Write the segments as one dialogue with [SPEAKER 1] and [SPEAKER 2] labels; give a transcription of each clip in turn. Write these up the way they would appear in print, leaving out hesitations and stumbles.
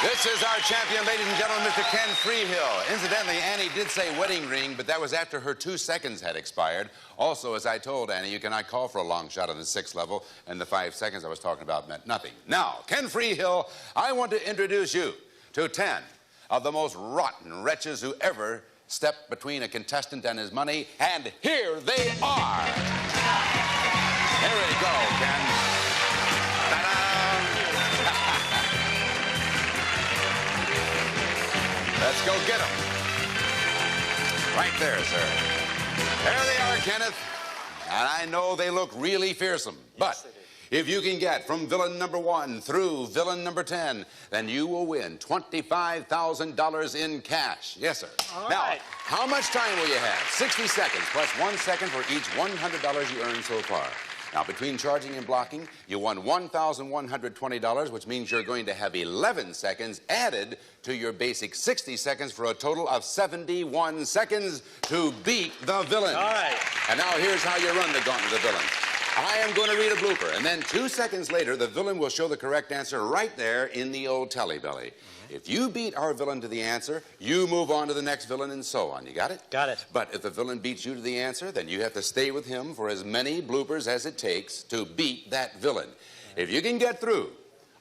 [SPEAKER 1] This is our champion, ladies and gentlemen, Mr. Ken Freehill. Incidentally, Annie did say wedding ring, but that was after her 2 seconds had expired. Also, as I told Annie, you cannot call for a long shot on the 6th level, and the 5 seconds I was talking about meant nothing. Now, Ken Freehill, I want to introduce you to 10 of the most rotten wretches who ever stepped between a contestant and his money, and here they are. Here we go, Ken. Let's go get them. Right there, sir. There they are, Kenneth. And I know they look really fearsome. But if you can get from villain number 1 through villain number 10, then you will win $25,000 in cash. Yes, sir.
[SPEAKER 2] All
[SPEAKER 1] now,
[SPEAKER 2] right.
[SPEAKER 1] how much time will you have? 60 seconds plus 1 second for each $100 you earned so far. Now, between charging and blocking, you won $1,120, which means you're going to have 11 seconds added to your basic 60 seconds for a total of 71 seconds to beat the villain.
[SPEAKER 2] All right.
[SPEAKER 1] And now here's how you run the Gauntlet of Villains. I am going to read a blooper, and then 2 seconds later, the villain will show the correct answer right there in the old tally belly. If you beat our villain to the answer, you move on to the next villain and so on. You got it?
[SPEAKER 2] Got it.
[SPEAKER 1] But if the villain beats you to the answer, then you have to stay with him for as many bloopers as it takes to beat that villain. If you can get through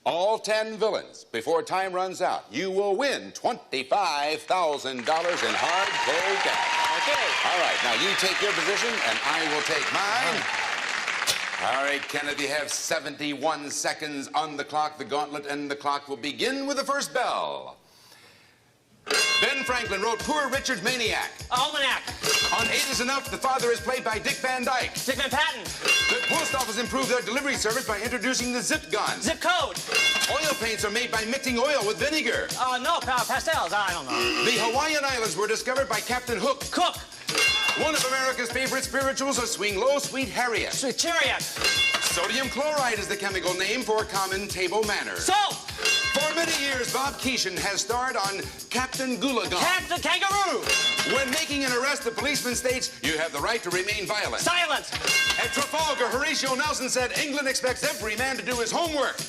[SPEAKER 1] all 10 villains before time runs out, you will win $25,000 in hard cold cash.
[SPEAKER 2] Okay.
[SPEAKER 1] All right, now you take your position and I will take mine. All right, Kenneth, you have 71 seconds on the clock, the gauntlet, and the clock will begin with the first bell. Ben Franklin wrote Poor Richard's Maniac.
[SPEAKER 2] Almanac.
[SPEAKER 1] On 8 is Enough, the father is played by Dick Van Dyke.
[SPEAKER 2] Dick Van Patten.
[SPEAKER 1] The post office improved their delivery service by introducing the zip gun.
[SPEAKER 2] Zip code.
[SPEAKER 1] Oil paints are made by mixing oil with vinegar.
[SPEAKER 2] No, pastels. I don't know.
[SPEAKER 1] The Hawaiian Islands were discovered by Captain Hook.
[SPEAKER 2] Cook.
[SPEAKER 1] One of America's favorite spirituals is Swing Low, Sweet Harriet.
[SPEAKER 2] Sweet Chariot.
[SPEAKER 1] Sodium chloride is the chemical name for common table manners.
[SPEAKER 2] Salt.
[SPEAKER 1] For many years, Bob Keeshan has starred on Captain Gulagon.
[SPEAKER 2] Captain Kangaroo.
[SPEAKER 1] When making an arrest, the policeman states, you have the right to remain violent.
[SPEAKER 2] Silence.
[SPEAKER 1] At Trafalgar, Horatio Nelson said, England expects every man to do his homework.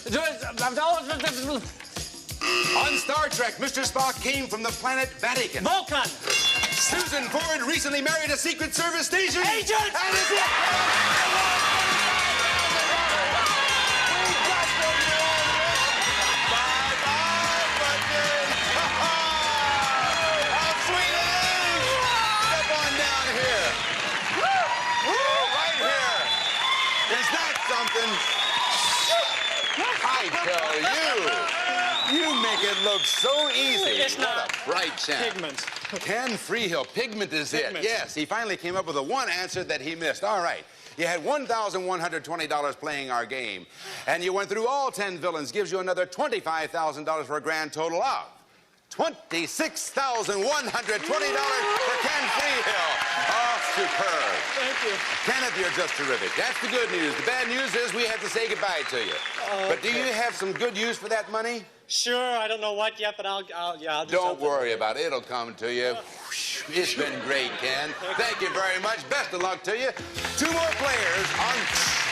[SPEAKER 1] On Star Trek, Mr. Spock came from the planet Vatican.
[SPEAKER 2] Vulcan.
[SPEAKER 1] Susan Ford recently married a Secret Service station
[SPEAKER 2] Agent.
[SPEAKER 1] That is it. How sweet it is. Step on down here. Right here. Is that something? I tell you. You make it look so easy.
[SPEAKER 2] It's not.
[SPEAKER 1] What a bright chap.
[SPEAKER 2] Pigment.
[SPEAKER 1] Ken Freehill, pigment is
[SPEAKER 2] Pigment.
[SPEAKER 1] it. Yes, he finally came up with the one answer that he missed. All right. You had $1,120 playing our game, and you went through all 10 villains, gives you another $25,000 for a grand total of $26,120 for Ken Freehill. Oh, superb.
[SPEAKER 2] Thank you.
[SPEAKER 1] Kenneth, you're just terrific. That's the good news. The bad news is we have to say goodbye to you. But do you have some good use for that money?
[SPEAKER 2] Sure, I don't know what yet, but I'll do
[SPEAKER 1] Don't
[SPEAKER 2] something.
[SPEAKER 1] worry about it. It'll come to you. It's been great, Ken. Thank you very much. Best of luck to you. 2 more players on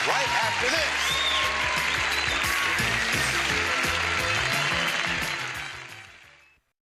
[SPEAKER 1] right after this.